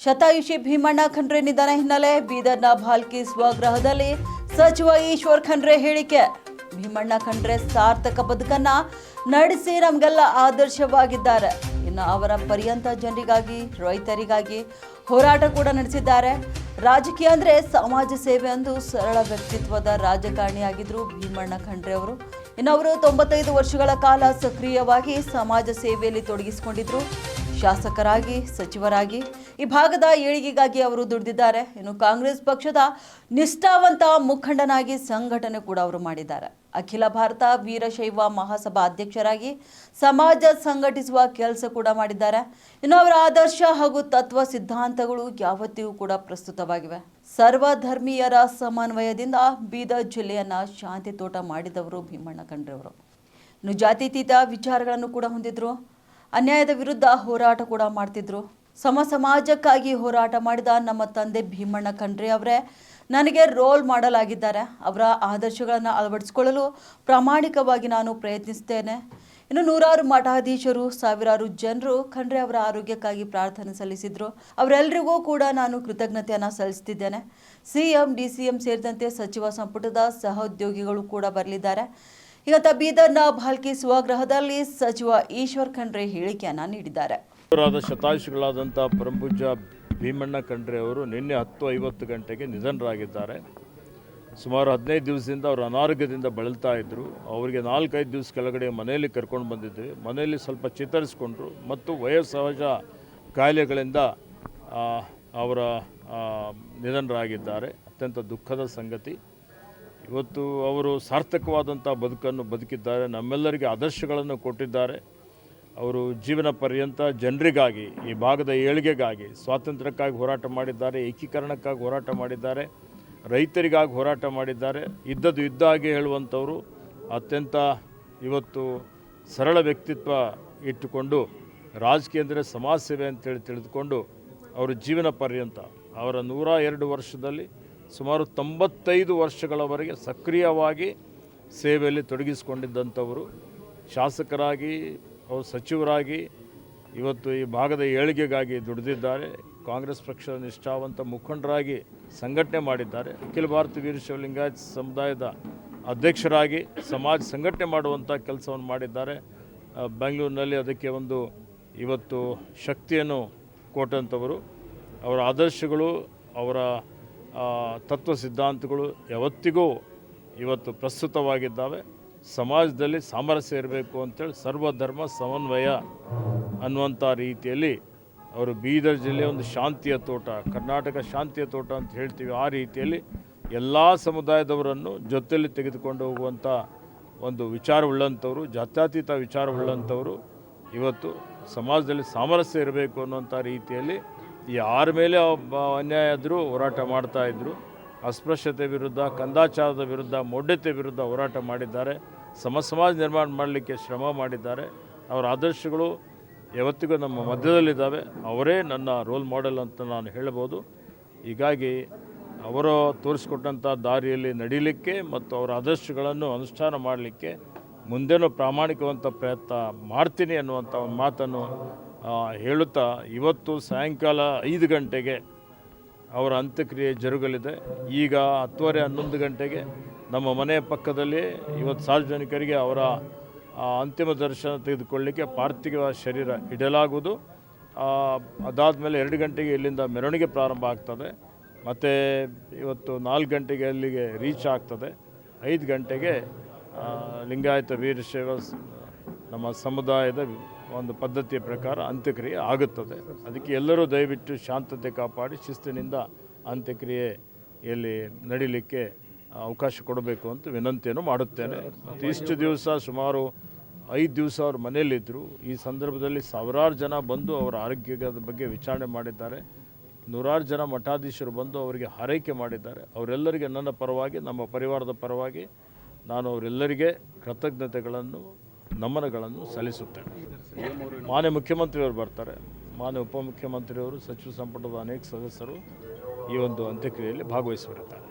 ಶತಾಯುಷಿ ಭೀಮಣ್ಣ ಖಂಡ್ರೆ ನಿಧನ ಹಿನ್ನೆಲೆ ಬೀದರ್ನ ಭಾಲ್ಕಿ ಸ್ವಗೃಹದಲ್ಲಿ ಸಚಿವ ಈಶ್ವರ್ ಖಂಡ್ರೆ ಹೇಳಿಕೆ. ಭೀಮಣ್ಣ ಖಂಡ್ರೆ ಸಾರ್ಥಕ ಬದುಕನ್ನ ನಡೆಸಿ ನಮಗೆಲ್ಲ ಆದರ್ಶವಾಗಿದ್ದಾರೆ. ಇನ್ನು ಅವರ ಪರ್ಯಂತ ಜನರಿಗಾಗಿ, ರೈತರಿಗಾಗಿ ಹೋರಾಟ ಕೂಡ ನಡೆಸಿದ್ದಾರೆ. ರಾಜಕೀಯ ಅಂದರೆ ಸಮಾಜ ಸೇವೆ ಎಂದು ಸರಳ ವ್ಯಕ್ತಿತ್ವದ ರಾಜಕಾರಣಿಯಾಗಿದ್ದರು ಭೀಮಣ್ಣ ಖಂಡ್ರೆ ಅವರು. ಇನ್ನು ಅವರು 95 ವರ್ಷಗಳ ಕಾಲ ಸಕ್ರಿಯವಾಗಿ ಸಮಾಜ ಸೇವೆಯಲ್ಲಿ ತೊಡಗಿಸಿಕೊಂಡಿದ್ರು. ಶಾಸಕರಾಗಿ, ಸಚಿವರಾಗಿ ಈ ಭಾಗದ ಏಳಿಗೆಗಾಗಿ ಅವರು ದುಡಿದಿದ್ದಾರೆ. ಇನ್ನು ಕಾಂಗ್ರೆಸ್ ಪಕ್ಷದ ನಿಷ್ಠಾವಂತ ಮುಖಂಡನಾಗಿ ಸಂಘಟನೆ ಕೂಡ ಅವರು ಮಾಡಿದ್ದಾರೆ. ಅಖಿಲ ಭಾರತ ವೀರಶೈವ ಮಹಾಸಭಾ ಅಧ್ಯಕ್ಷರಾಗಿ ಸಮಾಜ ಸಂಘಟಿಸುವ ಕೆಲಸ ಕೂಡ ಮಾಡಿದ್ದಾರೆ. ಇನ್ನು ಅವರ ಆದರ್ಶ ಹಾಗೂ ತತ್ವ ಸಿದ್ಧಾಂತಗಳು ಯಾವತ್ತಿಗೂ ಕೂಡ ಪ್ರಸ್ತುತವಾಗಿವೆ. ಸರ್ವಧರ್ಮೀಯರ ಸಮನ್ವಯದಿಂದ ಬೀದರ್ ಜಿಲ್ಲೆಯನ್ನ ಶಾಂತಿ ತೋಟ ಮಾಡಿದವರು ಭೀಮಣ್ಣ ಖಂಡ್ರೆ ಅವರು. ಇನ್ನು ಜಾತ್ಯತೀತ ವಿಚಾರಗಳನ್ನು ಕೂಡ ಹೊಂದಿದ್ರು. ಅನ್ಯಾಯದ ವಿರುದ್ಧ ಹೋರಾಟ ಕೂಡ ಮಾಡ್ತಿದ್ರು. ಸಮಾಜಕ್ಕಾಗಿ ಹೋರಾಟ ಮಾಡಿದ ನಮ್ಮ ತಂದೆ ಭೀಮಣ್ಣ ಖಂಡ್ರೆ ಅವರೇ ನನಗೆ ರೋಲ್ ಮಾಡೆಲ್ ಆಗಿದ್ದಾರೆ. ಅವರ ಆದರ್ಶಗಳನ್ನು ಅಳವಡಿಸಿಕೊಳ್ಳಲು ಪ್ರಾಮಾಣಿಕವಾಗಿ ನಾನು ಪ್ರಯತ್ನಿಸ್ತೇನೆ. ಇನ್ನು ನೂರಾರು ಮಠಾಧೀಶರು, ಸಾವಿರಾರು ಜನರು ಖಂಡ್ರೆ ಅವರ ಆರೋಗ್ಯಕ್ಕಾಗಿ ಪ್ರಾರ್ಥನೆ ಸಲ್ಲಿಸಿದ್ರು. ಅವರೆಲ್ಲರಿಗೂ ಕೂಡ ನಾನು ಕೃತಜ್ಞತೆಯನ್ನು ಸಲ್ಲಿಸುತ್ತಿದ್ದೇನೆ. ಸಿಎಂ, ಡಿಸಿಎಂ ಸೇರಿದಂತೆ ಸಚಿವ ಸಂಪುಟದ ಸಹೋದ್ಯೋಗಿಗಳು ಕೂಡ ಬರಲಿದ್ದಾರೆ. ಇವತ್ತು ಬೀದರ್ನ ಭಾಲ್ಕಿ ಸ್ವಗೃಹದಲ್ಲಿ ಸಚಿವ ಈಶ್ವರ್ ಖಂಡ್ರೆ ಹೇಳಿಕೆಯನ್ನ ನೀಡಿದ್ದಾರೆ. ಶತಾಯುಷಿಗಳಾದಂಥ ಪರಮಪೂಜ್ಯ ಭೀಮಣ್ಣ ಖಂಡ್ರೆ ಅವರು ನಿನ್ನೆ 10:50 ಗಂಟೆಗೆ ನಿಧನರಾಗಿದ್ದಾರೆ. ಸುಮಾರು 15 ದಿವಸದಿಂದ ಅವರು ಅನಾರೋಗ್ಯದಿಂದ ಬಳಲ್ತಾ ಇದ್ದರು. ಅವರಿಗೆ 4-5 ದಿವಸ ಕೆಳಗಡೆ ಮನೆಯಲ್ಲಿ ಕರ್ಕೊಂಡು ಬಂದಿದ್ವಿ. ಮನೆಯಲ್ಲಿ ಸ್ವಲ್ಪ ಚೇತರಿಸಿಕೊಂಡ್ರು ಮತ್ತು ವಯೋಸಹಜ ಕಾಯಿಲೆಗಳಿಂದ ಅವರ ನಿಧನರಾಗಿದ್ದಾರೆ. ಅತ್ಯಂತ ದುಃಖದ ಸಂಗತಿ. ಇವತ್ತು ಅವರು ಸಾರ್ಥಕವಾದಂಥ ಬದುಕನ್ನು ಬದುಕಿದ್ದಾರೆ. ನಮ್ಮೆಲ್ಲರಿಗೆ ಆದರ್ಶಗಳನ್ನು ಕೊಟ್ಟಿದ್ದಾರೆ. ಅವರು ಜೀವನ ಪರ್ಯಂತ ಜನರಿಗಾಗಿ, ಈ ಭಾಗದ ಏಳಿಗೆಗಾಗಿ, ಸ್ವಾತಂತ್ರ್ಯಕ್ಕಾಗಿ ಹೋರಾಟ ಮಾಡಿದ್ದಾರೆ. ಏಕೀಕರಣಕ್ಕಾಗಿ ಹೋರಾಟ ಮಾಡಿದ್ದಾರೆ. ರೈತರಿಗಾಗಿ ಹೋರಾಟ ಮಾಡಿದ್ದಾರೆ. ಇದ್ದದ್ದು ಇದ್ದಾಗೆ ಹೇಳುವಂಥವರು. ಅತ್ಯಂತ ಇವತ್ತು ಸರಳ ವ್ಯಕ್ತಿತ್ವ ಇಟ್ಟುಕೊಂಡು ರಾಜಕೀಯ ಅಂದರೆ ಸಮಾಜ ಸೇವೆ ಅಂತೇಳಿ ತಿಳಿದುಕೊಂಡು ಅವರು ಜೀವನ ಪರ್ಯಂತ ಅವರ 102 ವರ್ಷದಲ್ಲಿ ಸುಮಾರು 95 ವರ್ಷಗಳವರೆಗೆ ಸಕ್ರಿಯವಾಗಿ ಸೇವೆಯಲ್ಲಿ ತೊಡಗಿಸಿಕೊಂಡಿದ್ದಂಥವರು. ಶಾಸಕರಾಗಿ, ಅವರು ಸಚಿವರಾಗಿ ಇವತ್ತು ಈ ಭಾಗದ ಏಳಿಗೆಗಾಗಿ ದುಡಿದಿದ್ದಾರೆ. ಕಾಂಗ್ರೆಸ್ ಪಕ್ಷದ ನಿಷ್ಠಾವಂತ ಮುಖಂಡರಾಗಿ ಸಂಘಟನೆ ಮಾಡಿದ್ದಾರೆ. ಅಖಿಲ ಭಾರತ ವೀರಶೈವ ಲಿಂಗಾಯತ ಸಮುದಾಯದ ಅಧ್ಯಕ್ಷರಾಗಿ ಸಮಾಜ ಸಂಘಟನೆ ಮಾಡುವಂಥ ಕೆಲಸವನ್ನು ಮಾಡಿದ್ದಾರೆ. ಬೆಂಗಳೂರಿನಲ್ಲಿ ಅದಕ್ಕೆ ಒಂದು ಇವತ್ತು ಶಕ್ತಿಯನ್ನು ಕೊಟ್ಟಂಥವರು. ಅವರ ಆದರ್ಶಗಳು, ಅವರ ತತ್ವ ಸಿದ್ಧಾಂತಗಳು ಯಾವತ್ತಿಗೂ ಇವತ್ತು ಪ್ರಸ್ತುತವಾಗಿದ್ದಾವೆ. ಸಮಾಜದಲ್ಲಿ ಸಾಮರಸ್ಯ ಇರಬೇಕು ಅಂತೇಳಿ ಸರ್ವಧರ್ಮ ಸಮನ್ವಯ ಅನ್ನುವಂಥ ರೀತಿಯಲ್ಲಿ ಅವರು ಬೀದರ್ ಜಿಲ್ಲೆಯ ಒಂದು ಶಾಂತಿಯ ತೋಟ, ಕರ್ನಾಟಕ ಶಾಂತಿಯ ತೋಟ ಅಂತ ಹೇಳ್ತೀವಿ. ಆ ರೀತಿಯಲ್ಲಿ ಎಲ್ಲ ಸಮುದಾಯದವರನ್ನು ಜೊತೆಯಲ್ಲಿ ತೆಗೆದುಕೊಂಡು ಹೋಗುವಂಥ ಒಂದು ವಿಚಾರವುಳ್ಳಂಥವರು, ಜಾತ್ಯತೀತ ವಿಚಾರವುಳ್ಳಂಥವರು. ಇವತ್ತು ಸಮಾಜದಲ್ಲಿ ಸಾಮರಸ್ಯ ಇರಬೇಕು ಅನ್ನುವಂಥ ರೀತಿಯಲ್ಲಿ ಯಾರ ಮೇಲೆ ಅನ್ಯಾಯ ಆದರೂ ಹೋರಾಟ ಮಾಡ್ತಾಯಿದ್ರು. ಅಸ್ಪೃಶ್ಯತೆ ವಿರುದ್ಧ, ಕಂದಾಚಾರದ ವಿರುದ್ಧ, ಮೌಢ್ಯತೆ ವಿರುದ್ಧ ಹೋರಾಟ ಮಾಡಿದ್ದಾರೆ. ಸಮಾಜ ನಿರ್ಮಾಣ ಮಾಡಲಿಕ್ಕೆ ಶ್ರಮ ಮಾಡಿದ್ದಾರೆ. ಅವರ ಆದರ್ಶಗಳು ಯಾವತ್ತಿಗೂ ನಮ್ಮ ಮಧ್ಯದಲ್ಲಿದ್ದಾವೆ. ಅವರೇ ನನ್ನ ರೋಲ್ ಮಾಡೆಲ್ ಅಂತ ನಾನು ಹೇಳ್ಬೋದು. ಹೀಗಾಗಿ ಅವರು ತೋರಿಸ್ಕೊಟ್ಟಂಥ ದಾರಿಯಲ್ಲಿ ನಡೀಲಿಕ್ಕೆ ಮತ್ತು ಅವರ ಆದರ್ಶಗಳನ್ನು ಅನುಷ್ಠಾನ ಮಾಡಲಿಕ್ಕೆ ಮುಂದೇನೂ ಪ್ರಾಮಾಣಿಕವಂತ ಪ್ರಯತ್ನ ಮಾಡ್ತೀನಿ ಅನ್ನುವಂಥ ಒಂದು ಮಾತನ್ನು ಹೇಳುತ್ತಾ ಇವತ್ತು ಸಾಯಂಕಾಲ 5 ಗಂಟೆಗೆ ಅವರ ಅಂತ್ಯಕ್ರಿಯೆ ಜರುಗಲಿದೆ. ಈಗ 10:30-11 ಗಂಟೆಗೆ ನಮ್ಮ ಮನೆಯ ಪಕ್ಕದಲ್ಲಿ ಇವತ್ತು ಸಾರ್ವಜನಿಕರಿಗೆ ಅವರ ಅಂತಿಮ ದರ್ಶನ ತೆಗೆದುಕೊಳ್ಳಲಿಕ್ಕೆ ಪಾರ್ಥಿವ ಶರೀರ ಇಡಲಾಗುವುದು. ಅದಾದಮೇಲೆ 2 ಗಂಟೆಗೆ ಇಲ್ಲಿಂದ ಮೆರವಣಿಗೆ ಪ್ರಾರಂಭ ಆಗ್ತದೆ. ಮತ್ತು ಇವತ್ತು 4 ಗಂಟೆಗೆ ಅಲ್ಲಿಗೆ ರೀಚ್ ಆಗ್ತದೆ. 5 ಗಂಟೆಗೆ ಲಿಂಗಾಯತ ವೀರಶೈವ ನಮ್ಮ ಸಮುದಾಯದ ಒಂದು ಪದ್ಧತಿಯ ಪ್ರಕಾರ ಅಂತ್ಯಕ್ರಿಯೆ ಆಗುತ್ತದೆ. ಅದಕ್ಕೆ ಎಲ್ಲರೂ ದಯವಿಟ್ಟು ಶಾಂತತೆ ಕಾಪಾಡಿ ಶಿಸ್ತಿನಿಂದ ಅಂತ್ಯಕ್ರಿಯೆಯಲ್ಲಿ ನಡೀಲಿಕ್ಕೆ ಅವಕಾಶ ಕೊಡಬೇಕು ಅಂತ ವಿನಂತಿಯನ್ನು ಮಾಡುತ್ತೇನೆ. ಮತ್ತು ಇಷ್ಟು ದಿವಸ ಸುಮಾರು 5 ದಿವಸ ಅವರು ಮನೆಯಲ್ಲಿದ್ದರು. ಈ ಸಂದರ್ಭದಲ್ಲಿ ಸಾವಿರಾರು ಜನ ಬಂದು ಅವರ ಆರೋಗ್ಯದ ಬಗ್ಗೆ ವಿಚಾರಣೆ ಮಾಡಿದ್ದಾರೆ. ನೂರಾರು ಜನ ಮಠಾಧೀಶರು ಬಂದು ಅವರಿಗೆ ಹಾರೈಕೆ ಮಾಡಿದ್ದಾರೆ. ಅವರೆಲ್ಲರಿಗೆ ನನ್ನ ಪರವಾಗಿ, ನಮ್ಮ ಪರಿವಾರದ ಪರವಾಗಿ ನಾನು ಅವರೆಲ್ಲರಿಗೆ ಕೃತಜ್ಞತೆಗಳನ್ನು, ನಮನಗಳನ್ನು ಸಲ್ಲಿಸುತ್ತೇನೆ. ಮಾನ್ಯ ಮುಖ್ಯಮಂತ್ರಿಯವರು ಬರ್ತಾರೆ. ಮಾನ್ಯ ಉಪಮುಖ್ಯಮಂತ್ರಿಯವರು, ಸಚಿವ ಸಂಪುಟದ ಅನೇಕ ಸದಸ್ಯರು ಈ ಒಂದು ಅಂತ್ಯಕ್ರಿಯೆಯಲ್ಲಿ ಭಾಗವಹಿಸಿರುತ್ತಾರೆ.